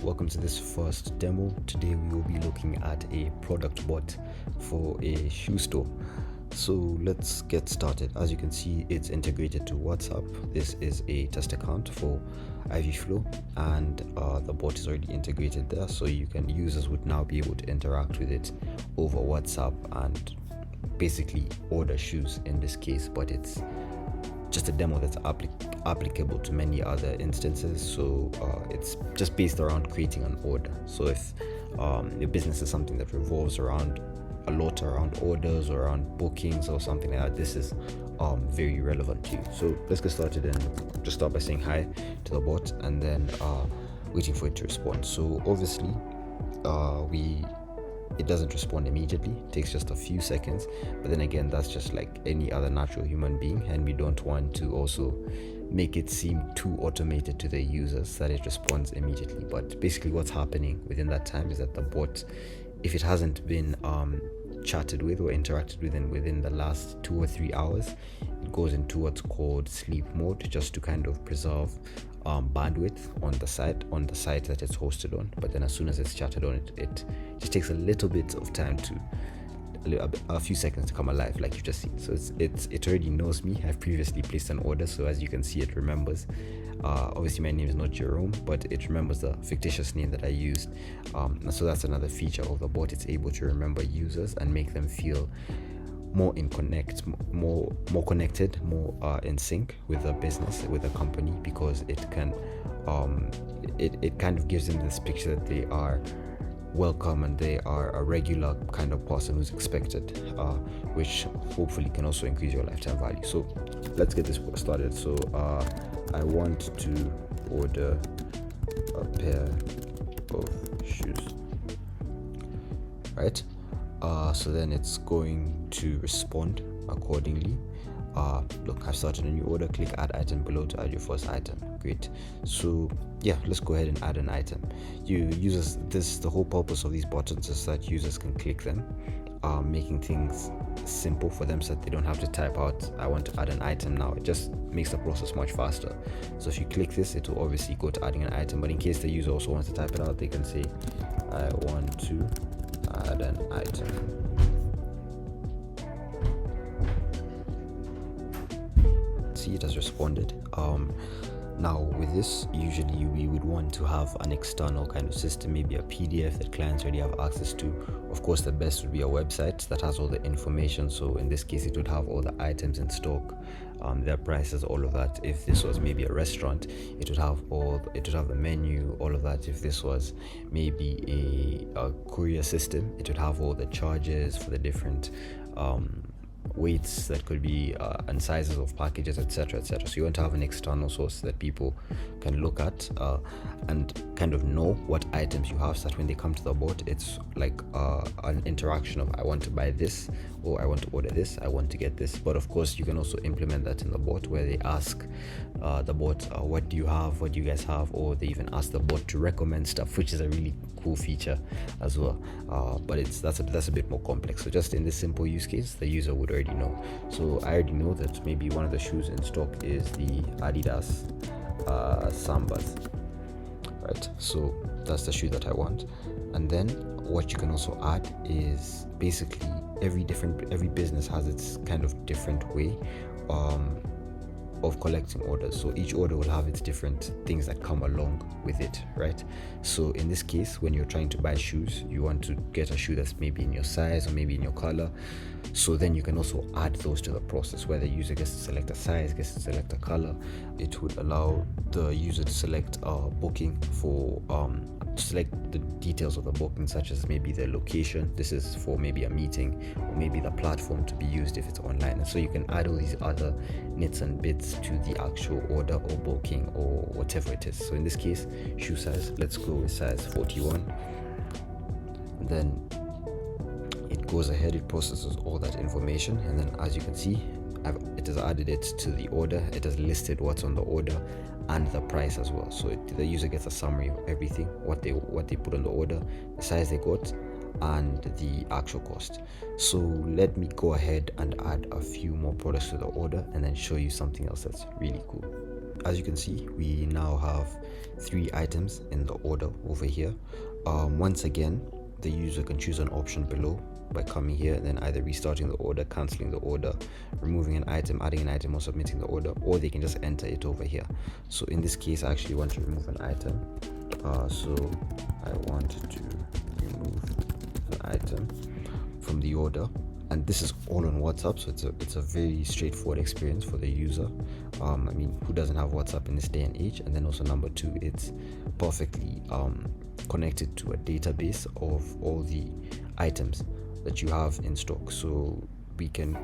Welcome to this first demo. Today we will be looking at a product bot for a shoe store. So let's get started. As you can see, it's integrated to WhatsApp. This is a test account for Ivy Flow, and the bot is already integrated there. So users would now be able to interact with it over WhatsApp and basically order shoes in this case, but it's just a demo that's applicable to many other instances. So it's just based around creating an order. So if your business is something that revolves around a lot around orders or around bookings or something like that, this is very relevant to you. So let's get started and just start by saying hi to the bot and then waiting for it to respond. So obviously it doesn't respond immediately. It takes just a few seconds, but then again, that's just like any other natural human being, and we don't want to also make it seem too automated to the users that it responds immediately. But basically what's happening within that time is that the bot, if it hasn't been chatted with or interacted with within the last 2 or 3 hours, it goes into what's called sleep mode, just to kind of preserve bandwidth on the site that it's hosted on. But then as soon as it's chatted on, it just takes a little bit of time a few seconds to come alive, like you've just seen. So it already knows me. I've previously placed an order, so as you can see, it remembers. Obviously my name is not Jerome, but it remembers the fictitious name that I used. So that's another feature of the bot. It's able to remember users and make them feel more connected, more in sync with the business, with the company, because it can it kind of gives them this picture that they are welcome and they are a regular kind of person who's expected, which hopefully can also increase your lifetime value. So let's get this started. So I want to order a pair of shoes, right? So then it's going to respond accordingly. Look, I've started a new order. Click add item below to add your first item. Great. So yeah, let's go ahead and add an item. The whole purpose of these buttons is that users can click them, making things simple for them so that they don't have to type out I want to add an item now. It just makes the process much faster. So if you click this, it will obviously go to adding an item, but in case the user also wants to type it out, they can say I want to add an item. See, it has responded. Now with this, usually we would want to have an external kind of system, maybe a PDF that clients already have access to. Of course, the best would be a website that has all the information. So in this case, it would have all the items in stock, their prices, all of that. If this was maybe a restaurant, it would have the menu, all of that. If this was maybe a courier system, it would have all the charges for the different weights that could be and sizes of packages, etc. So you want to have an external source that people can look at and kind of know what items you have, so that when they come to the bot, it's like an interaction of I want to buy this, or I want to order this, I want to get this. But of course, you can also implement that in the bot, where they ask the bot what do you have, what do you guys have, or they even ask the bot to recommend stuff, which is a really cool feature as well. But that's a bit more complex. So just in this simple use case, the user would already know. So I already know that maybe one of the shoes in stock is the Adidas Sambas, right? So that's the shoe that I want. And then what you can also add is basically every business has its kind of different way of collecting orders. So each order will have its different things that come along with it, right? So in this case, when you're trying to buy shoes, you want to get a shoe that's maybe in your size or maybe in your color. So then you can also add those to the process, where the user gets to select a size, gets to select a color. It would allow the user to select a booking for select the details of the booking, such as maybe the location. This is for maybe a meeting, or maybe the platform to be used if it's online. And so you can add all these other nits and bits to the actual order or booking or whatever it is. So in this case, shoe size, let's go with size 41. Then it goes ahead, it processes all that information, and then as you can see, it has added it to the order. It has listed what's on the order and the price as well. So the user gets a summary of everything, what they put on the order, the size they got, and the actual cost. So let me go ahead and add a few more products to the order and then show you something else that's really cool. as you can see, we now have 3 items in the order over here. Once again, the user can choose an option below by coming here and then either restarting the order, canceling the order, removing an item, adding an item, or submitting the order, or they can just enter it over here. So in this case, I actually want to remove an item. So I want to remove an item from the order, and this is all on WhatsApp, so it's a very straightforward experience for the user. I mean, who doesn't have WhatsApp in this day and age? And then also number 2, it's perfectly connected to a database of all the items that you have in stock, so we can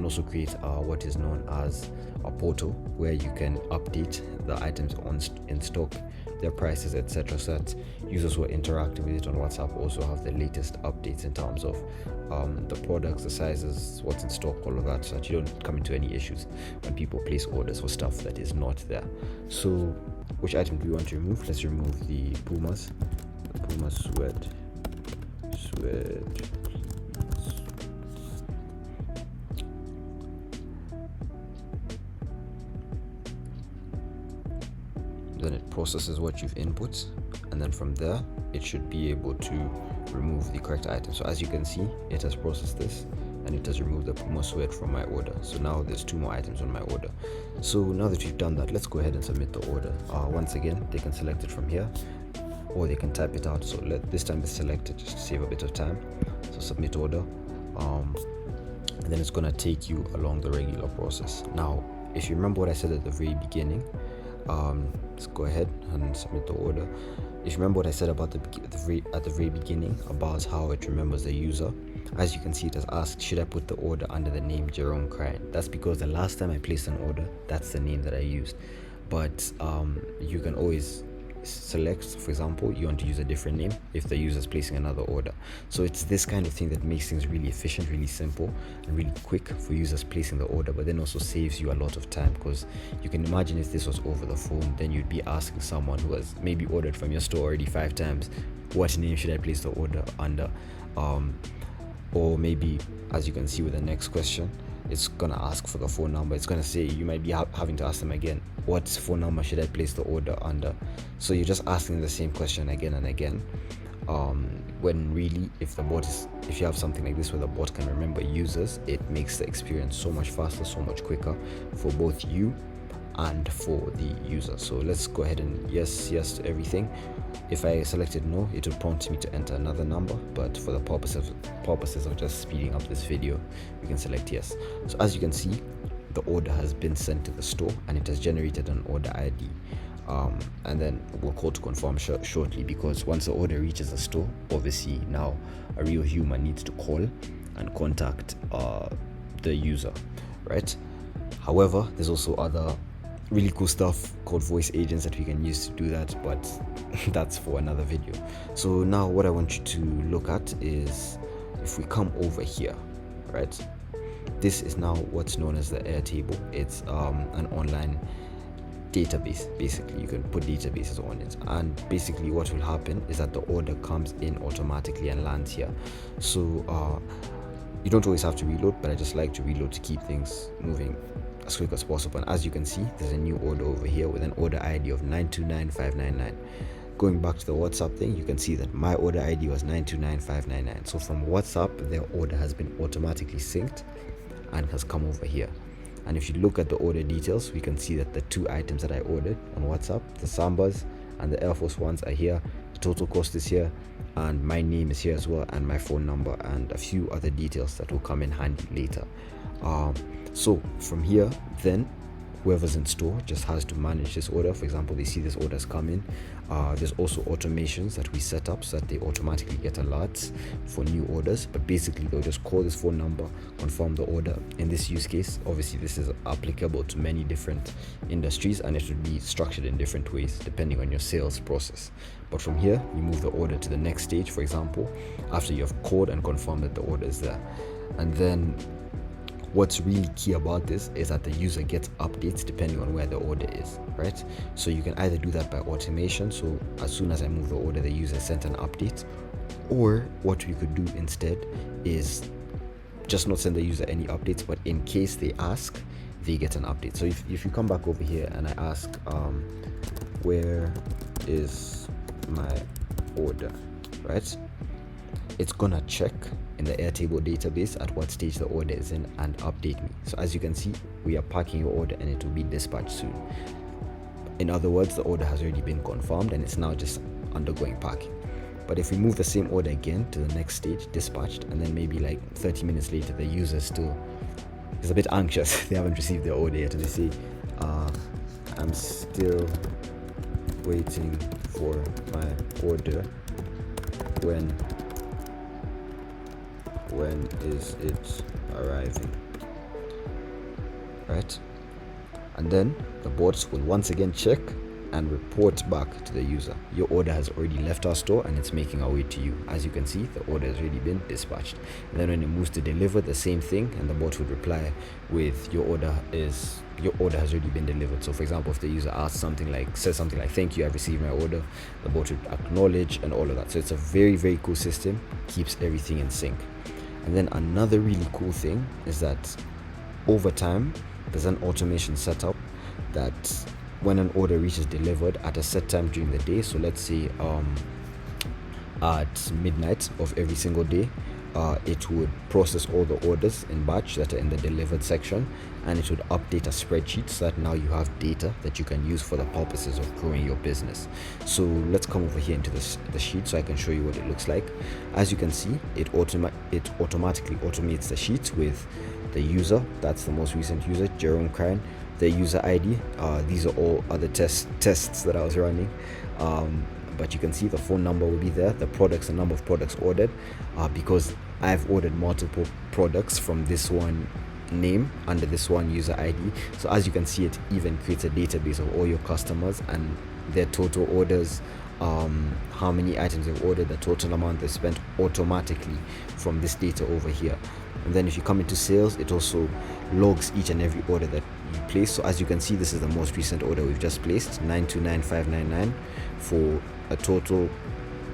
also create what is known as a portal where you can update the items in stock, their prices, etc., so that users who are interacting with it on WhatsApp also have the latest updates in terms of the products, the sizes, what's in stock, all of that, so that you don't come into any issues when people place orders for stuff that is not there. So which item do we want to remove? Let's remove the Puma sweat. Then it processes what you've input, and then from there it should be able to remove the correct item. So as you can see, it has processed this and it has removed the Puma sweat from my order. So now there's 2 more items on my order. So now that we've done that, let's go ahead and submit the order. Once again, they can select it from here or they can type it out. So this time it's selected just to save a bit of time. So submit order, and then it's going to take you along the regular process. Now if you remember what I said at the very beginning, let's go ahead and submit the order. If you remember what I said about at the very beginning about how it remembers the user, as you can see, it has asked, should I put the order under the name Jerome Crane? That's because the last time I placed an order, that's the name that I used. But you can always select, for example, you want to use a different name if the user is placing another order. So it's this kind of thing that makes things really efficient, really simple, and really quick for users placing the order, but then also saves you a lot of time, because you can imagine if this was over the phone, then you'd be asking someone who has maybe ordered from your store already 5 times, what name should I place the order under? Or maybe, as you can see with the next question, it's gonna ask for the phone number. It's gonna say, you might be having to ask them again, what phone number should I place the order under? So you're just asking the same question again and again, when really, if you have something like this where the bot can remember users, it makes the experience so much faster, so much quicker for both you and for the user. So let's go ahead and yes to everything. If I selected no, it will prompt me to enter another number, but for the purposes of just speeding up this video, we can select yes. So as you can see, the order has been sent to the store and it has generated an order ID, and then we'll call to confirm shortly, because once the order reaches the store, obviously now a real human needs to call and contact the user, right? However, there's also other really cool stuff called voice agents that we can use to do that, but that's for another video. So now what I want you to look at is, if we come over here, right, this is now what's known as the Airtable. It's an online database. Basically, you can put databases on it, and basically what will happen is that the order comes in automatically and lands here. So you don't always have to reload, but I just like to reload to keep things moving as quick as possible. And as you can see, there's a new order over here with an order ID of 929599. Going back to the WhatsApp thing, you can see that my order ID was 929599. So from WhatsApp, their order has been automatically synced and has come over here. And if you look at the order details, we can see that the 2 items that I ordered on WhatsApp, the Sambas and the Air Force Ones, are here. The total cost is here, and my name is here as well, and my phone number, and a few other details that will come in handy later. So from here, then whoever's in store just has to manage this order. For example, they see this order's come in. There's also automations that we set up so that they automatically get alerts for new orders, but basically they'll just call this phone number, confirm the order. In this use case, obviously this is applicable to many different industries, and it would be structured in different ways depending on your sales process. But from here, you move the order to the next stage, for example, after you have called and confirmed that the order is there. And then what's really key about this is that the user gets updates depending on where the order is, right? So you can either do that by automation, so as soon as I move the order, the user sent an update, or what we could do instead is just not send the user any updates, but in case they ask, they get an update. So if you come back over here and I ask where is my order, right, it's gonna check in the Airtable database at what stage the order is in and update me. So as you can see, we are packing your order and it will be dispatched soon. In other words, the order has already been confirmed and it's now just undergoing packing. But if we move the same order again to the next stage, dispatched, and then maybe like 30 minutes later the user still is a bit anxious, they haven't received their order yet, and they say, I'm still waiting for my order, when is it arriving, right? And then the bots will once again check and report back to the user, your order has already left our store and it's making our way to you. As you can see, the order has already been dispatched. And then when it moves to deliver, the same thing, and the bot would reply with your order has already been delivered. So for example, if the user says something like thank you, I've received my order, the bot would acknowledge and all of that. So it's a very, very cool system, keeps everything in sync. And then another really cool thing is that over time there's an automation setup that when an order reaches delivered at a set time during the day, so let's say at midnight of every single day, it would process all the orders in batch that are in the delivered section, and it would update a spreadsheet so that now you have data that you can use for the purposes of growing your business. So let's come over here into the sheet so I can show you what it looks like. As you can see, it automatically automates the sheet with the user, that's the most recent user, Jerome Crane, the user ID. These are all other tests that I was running, but you can see the phone number will be there, the products, the number of products ordered, because I've ordered multiple products from this one name under this one user ID. So as you can see, it even creates a database of all your customers and their total orders, how many items they've ordered, the total amount they spent automatically from this data over here. And then if you come into sales, it also logs each and every order that you place. So as you can see, this is the most recent order we've just placed, 929599, for a total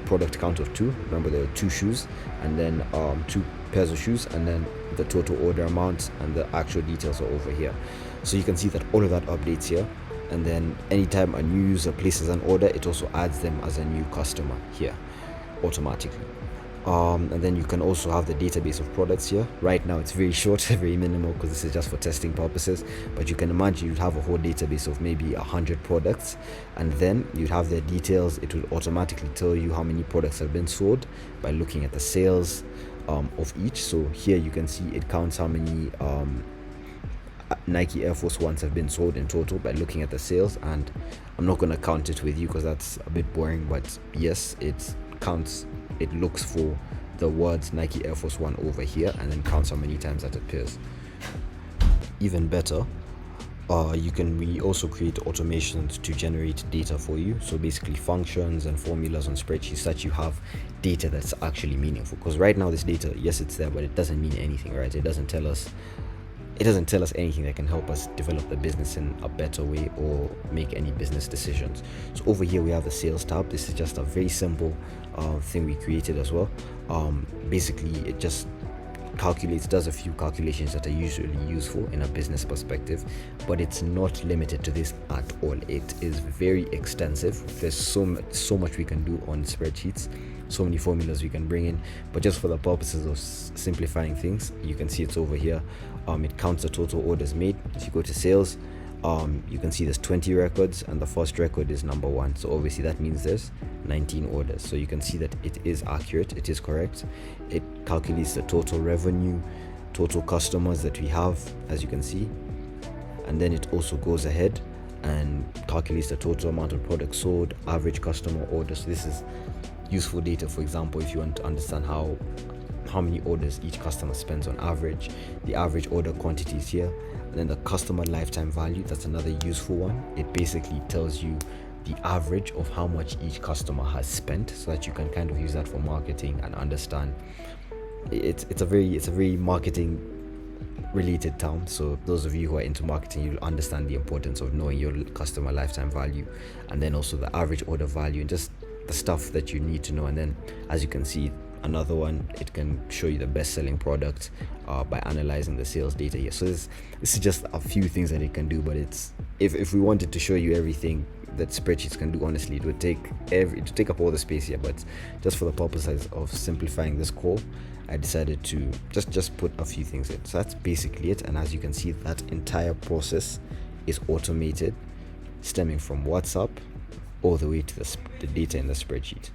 product count of 2. Remember, there are 2 shoes, and then 2 pairs of shoes, and then the total order amount and the actual details are over here. So you can see that all of that updates here. And then anytime a new user places an order, it also adds them as a new customer here automatically. And then you can also have the database of products here. Right now it's very short, very minimal, because this is just for testing purposes, but you can imagine you'd have a whole database of maybe 100 products, and then you'd have their details. It will automatically tell you how many products have been sold by looking at the sales of each. So here you can see it counts how many Nike Air Force Ones have been sold in total by looking at the sales, and I'm not going to count it with you because that's a bit boring, but yes, it counts. It looks for the words Nike Air Force One over here and then counts how many times that appears. Even better, we also create automations to generate data for you. So basically functions and formulas on spreadsheets that you have data that's actually meaningful. Because right now this data, yes, it's there, but it doesn't mean anything, right? It doesn't tell us anything that can help us develop the business in a better way or make any business decisions. So over here we have the sales tab. This is just a very simple thing we created as well. Basically it just does a few calculations that are usually useful in a business perspective, but it's not limited to this at all. It is very extensive. There's so much we can do on spreadsheets, so many formulas we can bring in, but just for the purposes of simplifying things, you can see it's over here. It counts the total orders made. If you go to sales, you can see there's 20 records and the first record is number 1, so obviously that means there's 19 orders. So you can see that it is accurate, it is correct. It calculates the total revenue, total customers that we have, as you can see, and then it also goes ahead and calculates the total amount of products sold, average customer orders. So this is useful data, for example, if you want to understand how many orders each customer spends on average. The average order quantity is here, and then the customer lifetime value, that's another useful one. It basically tells you the average of how much each customer has spent, so that you can kind of use that for marketing and understand. It's a very marketing related term, so those of you who are into marketing, you'll understand the importance of knowing your customer lifetime value, and then also the average order value, and just the stuff that you need to know. And then as you can see, another one, it can show you the best selling product, by analyzing the sales data here. So this is just a few things that it can do, but it's if we wanted to show you everything that spreadsheets can do, honestly, it would take up all the space here. But just for the purposes of simplifying this call, I decided to just put a few things in. So that's basically it. And as you can see, that entire process is automated, stemming from WhatsApp all the way to the data in the spreadsheet.